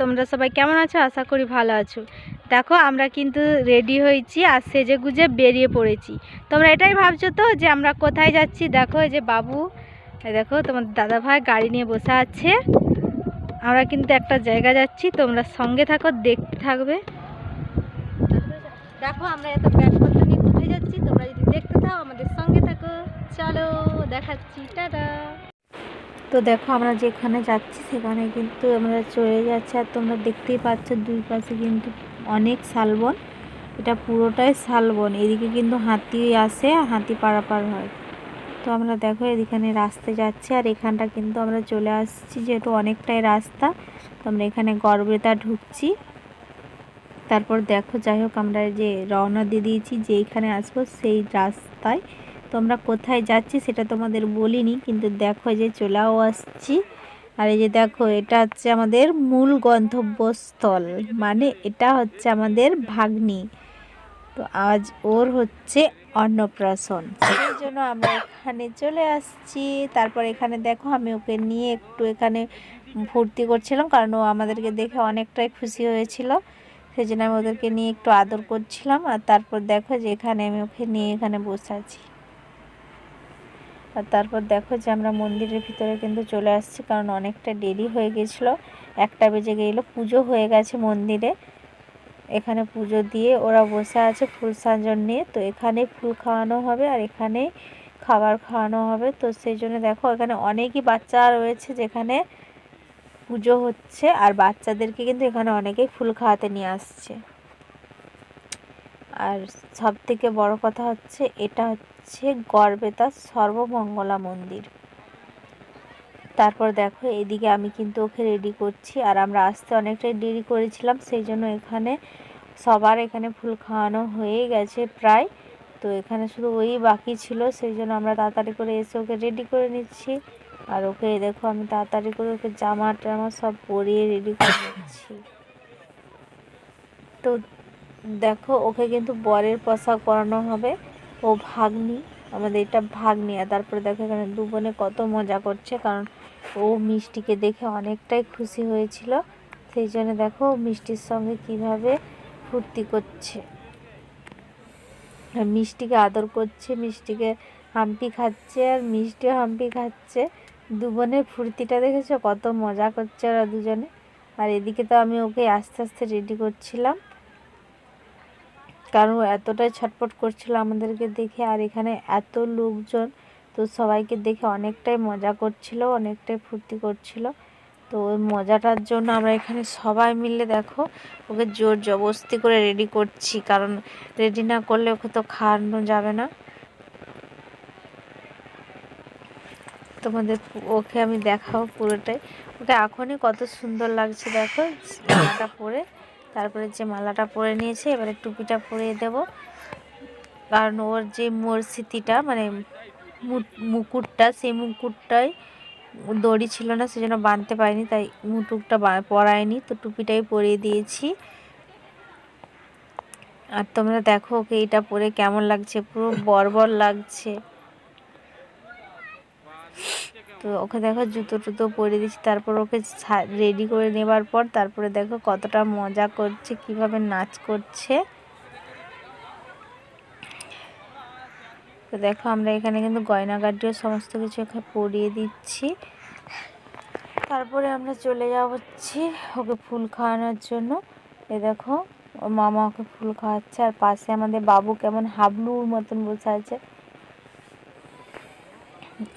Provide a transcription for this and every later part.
তোমরা সবাই কেমন আছো? আশা করি ভালো আছো। দেখো আমরা কিন্তু রেডি হয়েছি আর সেজে গুজে বেরিয়ে পড়েছি। তোমরা এটাই ভাবছো তো যে আমরা কোথায় যাচ্ছি? দেখো এই যে বাবু, দেখো তোমার দাদা ভাই গাড়ি নিয়ে বসে আছে। আমরা কিন্তু একটা জায়গা যাচ্ছি, তোমরা সঙ্গে থাকো, দেখতে থাকবে। দেখো আমরা এত ব্যাগপত্র নিয়ে কোথায় যাচ্ছি, তোমরা যদি দেখতে থাও আমাদের সঙ্গে থাকো। চলো দেখাচ্ছি, টাটা। তো দেখো আমরা যেখানে যাচ্ছি সেখানে কিন্তু আমরা চলে যাচ্ছি, আর তোমরা দেখতেই পাচ্ছ দুই পাশে কিন্তু অনেক শালবন। এটা পুরোটাই শালবন। এদিকে কিন্তু হাতি আসে, হাতি পারাপার হয়। তো আমরা দেখো এখানে রাস্তায় যাচ্ছি, আর এখানটা কিন্তু আমরা চলে আসছি, যেহেতু অনেকটাই রাস্তা। তো আমরা এখানে গড়বেতা ঢুকছি। তারপর দেখো যাই হোক আমরা যে রওনা দিয়ে দিয়েছি, যে এখানে আসবো সেই রাস্তায়। তো আমরা কোথায় যাচ্ছি সেটা তোমাদের বলিনি, কিন্তু দেখো যে চলেও আসছি। আর এই যে দেখো এটা হচ্ছে আমাদের মূল গন্তব্যস্থল, মানে এটা হচ্ছে আমাদের ভাগ্নি। তো আজ ওর হচ্ছে অন্নপ্রাশন, সেই জন্য আমরা এখানে চলে আসছি। তারপর এখানে দেখো আমি ওকে নিয়ে একটু এখানে ফুর্তি করছিলাম, কারণ ও আমাদেরকে দেখে অনেকটাই খুশি হয়েছিল। সেই জন্য আমি ওদেরকে নিয়ে একটু আদর করছিলাম। আর তারপর দেখো যে এখানে আমি ওকে নিয়ে এখানে বসে আছি। আর তারপর দেখো যে আমরা মন্দিরের ভিতরে কিন্তু চলে আসছি, কারণ অনেকটা দেরি হয়ে গেছিলো, 1টা বেজে গেলো। পুজো হয়ে গেছে মন্দিরে, এখানে পুজো দিয়ে ওরা বসে আছে ফুল সাজান নিয়ে। তো এখানে ফুল খাওয়ানো হবে আর এখানে খাবার খাওয়ানো হবে। তো সেই জন্য দেখো এখানে অনেকই বাচ্চা রয়েছে, যেখানে পুজো হচ্ছে, আর বাচ্চাদেরকে কিন্তু এখানে অনেকেই ফুল খাওয়াতে নিয়ে আসছে। আর সব থেকে বড় কথা হচ্ছে এটা হচ্ছে গড়বেতা সর্বমঙ্গলা মন্দির। তারপর দেখো এদিকে আমি কিন্তু ওকে রেডি করছি, আর আমরা আসতে অনেকটাই দেরি করেছিলাম, সেই জন্য এখানে সবার এখানে ফুল খাওয়ানো হয়ে গেছে প্রায়। তো এখানে শুধু ওই বাকি ছিল, সেই জন্য আমরা তাড়াতাড়ি করে এসে ওকে রেডি করে নিচ্ছি। আর ওকে দেখো আমি তাড়াতাড়ি করে ওকে জামা টামা সব পরিয়ে রেডি করে নিচ্ছি। তো দেখো ওকে কিন্তু বরের পোশাক পরানো হবে, ও ভাগ্নি, আমাদের এটা ভাগ্নি। আর তারপরে দেখো এখানে দু বোনে কত মজা করছে, কারণ ও মিষ্টিকে দেখে অনেকটাই খুশি হয়েছিল। সেই জন্য দেখো মিষ্টির সঙ্গে কিভাবে ফুর্তি করছে, আর মিষ্টিকে আদর করছে, মিষ্টিকে হাম্পি খাচ্ছে, আর মিষ্টিও হাম্পি খাচ্ছে। দু বোনের ফুর্তিটা দেখেছো, কত মজা করছে ওরা দুজনে। আর এদিকে তো আমি ওকে আস্তে আস্তে রেডি করছিলাম, কারণ এতটাই ছটফট করছিল আমাদেরকে দেখে। আর এখানে এত লোকজন, তো সবাইকে দেখে অনেকটাই মজা করছিল, অনেকটাই ফুর্তি করছিল। তো ওই মজাটার জন্য আমরা এখানে সবাই মিলে দেখো ওকে জোর জবরদস্তি করে রেডি করছি, কারণ রেডি না করলে ওকে তো খাওয়ানো যাবে না। তোমাদের ওকে আমি দেখাবো পুরোটাই। ওকে এখনই কত সুন্দর লাগছে দেখো মালাটা পরে। তারপরে যে মালাটা পরে নিয়েছে, এবারে টুপিটা পরিয়ে দেব, কারণ ওর যে মরসিতিটা মানে মুকুটটা, সেই মুকুটটাই দড়ি ছিল না, সেজন্য বাঁধতে পারিনি, তাই মুকুটটা পরায়নি। তো টুপিটাই পরিয়ে দিয়েছি। আর তোমরা দেখো ওকে এটা পরে কেমন লাগছে, পুরো বর্বর লাগছে। তো ওকে দেখো জুতো টুতো পরে দিচ্ছি, তারপর ওকে রেডি করে নেবার পর তারপরে দেখো কতটা মজা করছে, কিভাবে নাচ করছে। তো দেখো আমরা এখানে কিন্তু গয়নাগাটিও সমস্ত কিছু এখানে পরিয়ে দিচ্ছি। তারপরে আমরা চলে যাচ্ছি ওকে ফুল খাওয়ানোর জন্য। এ দেখো ও মামা ওকে ফুল খাওয়াচ্ছে, আর পাশে আমাদের বাবু কেমন হাবলুর মতন বসে আছে।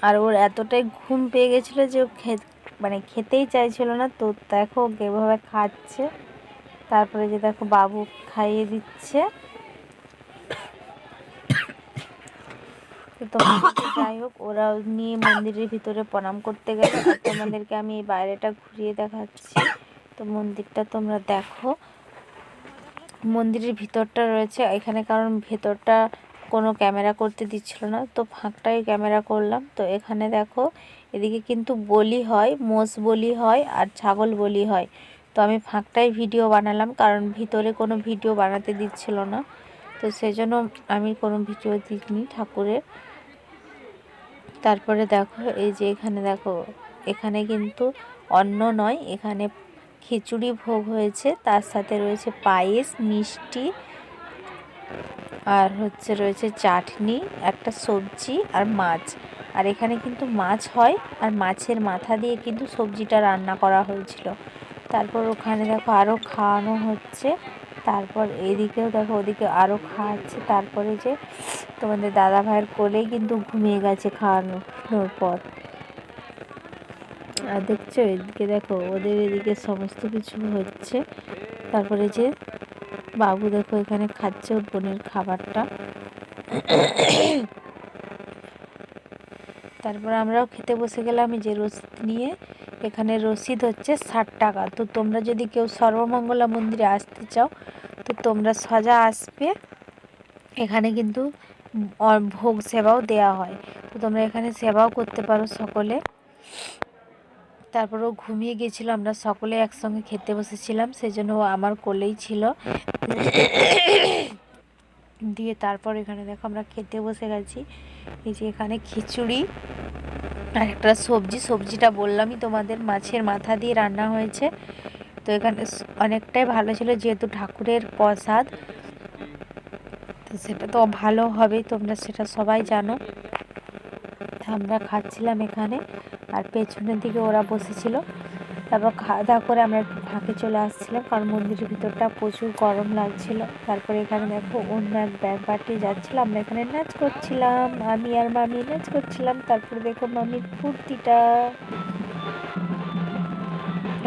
আর ওর এতটাই ঘুম পেয়ে গেছিলো যে ও খেতেই চাইছিল না। তো দেখো ওকে এভাবে খাচ্ছে, তারপরে যে দেখো বাবু খাইয়ে দিচ্ছে। তো যাই হোক ওরা নিয়ে মন্দিরের ভিতরে প্রণাম করতে গেল, আর তোমাদেরকে আমি এই বাইরেটা ঘুরিয়ে দেখাচ্ছি। তো মন্দিরটা তোমরা দেখো, মন্দিরের ভিতরটা রয়েছে এখানে, কারণ ভেতরটা কোনো ক্যামেরা করতে দিচ্ছিল না, তো ফাঁকটাই ক্যামেরা করলাম। তো এখানে দেখো এদিকে কিন্তু বলি হয়, মোষ বলি হয় আর ছাগল বলি হয়। তো আমি ফাঁকটাই ভিডিও বানালাম, কারণ ভিতরে কোনো ভিডিও বানাতে দিচ্ছিল না, তো সেজন্য আমি কোনো ভিডিও দিইনি ঠাকুরের। তারপরে দেখো এই যে এখানে দেখো, এখানে কিন্তু অন্ন নয়, এখানে খিচুড়ি ভোগ হয়েছে, তার সাথে রয়েছে পায়েস, মিষ্টি, আর রয়েছে চাটনি, একটা সবজি আর মাছ। আর এখানে কিন্তু মাছ হয়, আর মাছের মাথা দিয়ে কিন্তু সবজিটা রান্না করা হয়েছিল। তারপর ওখানে দেখো আরও খাওয়ানো হচ্ছে। তারপর এদিকেও দেখো, ওদিকে আরও খাওয়াচ্ছে। তারপরে যে তোমাদের দাদা ভাইয়ের কোলেই কিন্তু ঘুমিয়ে গেছে খাওয়ানোর পর। আর দেখছো এদিকে দেখো, ওদের এদিকে সমস্ত কিছু হচ্ছে। তারপরে যে বাবু দেখো এখানে খাচ্ছে ওর বোনের খাবারটা। তারপর আমরাও খেতে বসে গেলাম। এই যে রসিদ নিয়ে, এখানে রসিদ হচ্ছে 60 টাকা। তো তোমরা যদি কেউ সর্বমঙ্গলা মন্দিরে আসতে চাও, তো তোমরা সোজা আসবে। এখানে কিন্তু ভোগ সেবাও দেওয়া হয়, তো তোমরা এখানে সেবাও করতে পারো সকলে। তারপর ও ঘুমিয়ে গেছিলো, আমরা সকলে একসঙ্গে খেতে বসেছিলাম, সেজন্য ও আমার কোলেই ছিল। দিয়ে তারপর এখানে দেখো আমরা খেতে বসে গেছি। এই যে এখানে খিচুড়ি আর একটা সবজিটা বললামই তোমাদের, মাছের মাথা দিয়ে রান্না হয়েছে। তো এখানে অনেকটাই ভালো ছিল, যেহেতু ঠাকুরের প্রসাদ, তো সেটা তো ভালো হবেই, তোমরা সেটা সবাই জানো। আমরা খাচ্ছিলাম এখানে, আর পেছনের দিকে ওরা বসেছিল। তারপর খাওয়া দাওয়া করে আমরা একটু ফাঁকে চলে আসছিলাম, কারণ মন্দিরের ভিতরটা প্রচুর গরম লাগছিল। তারপরে এখানে দেখো অন্য এক ব্যান্ড পার্টি যাচ্ছিল, আমরা এখানে নাচ করছিলাম, আমি আর মামি নাচ করছিলাম। তারপরে দেখো মামির ফুর্তিটা।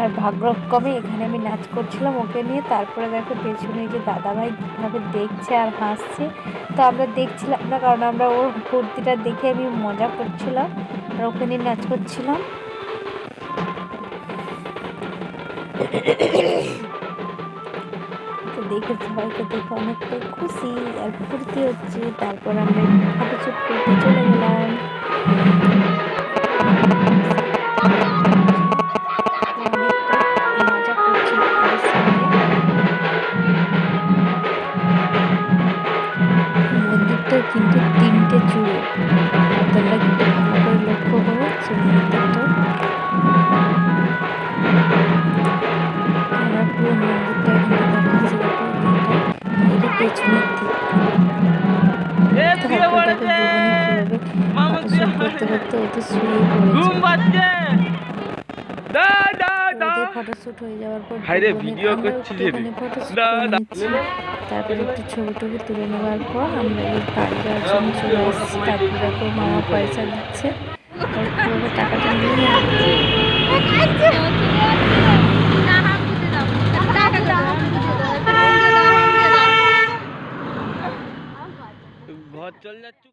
আর ভাগ্যক্রমে এখানে আমি নাচ করছিলাম ওকে নিয়ে। তারপরে দেখো পেছনে যে দাদাভাই কীভাবে দেখছে আর হাসছে, তো আমরা দেখছিলাম না, কারণ আমরা ওর ফুর্তিটা দেখে আমি মজা করছিলাম আর ওকে নিয়ে নাচ করছিলাম। তো দেখে সবাইকে দেখে অনেকটাই খুশি আর ফুর্তি হচ্ছে। তারপর আমরা ফটোশ্যুট করতে চলে গেলাম। মজা করছি ওদের সঙ্গে। মন্দিরটা কিন্তু 3টে চূড়ো, তোমরা কিন্তু ভালো করে লক্ষ্য করো যে মন্দিরটা। আমরা পুরো মন্দিরটা এখানে দেখাচ্ছি, দেখো এটা পেছনের দিক। তারপর দেখো দুজনে কীভাবে ফটোশ্যুট করতে করতে ওতে শুয়ে পড়েছে। ওদের ফটোশ্যুট হয়ে যাওয়ার পর আমরাও একটু এখানে ফটোশ্যুট করে নিচ্ছি। তারপরে একটু ছবি টবি তুলে নেওয়ার পর আমরা এই বাড়ি যাওয়ার জন্য চলে এসেছি। তারপরে দেখো মামা পয়সা দিচ্ছে, কীভাবে টাকাটা নিয়ে ঘর চল যাচ্ছ।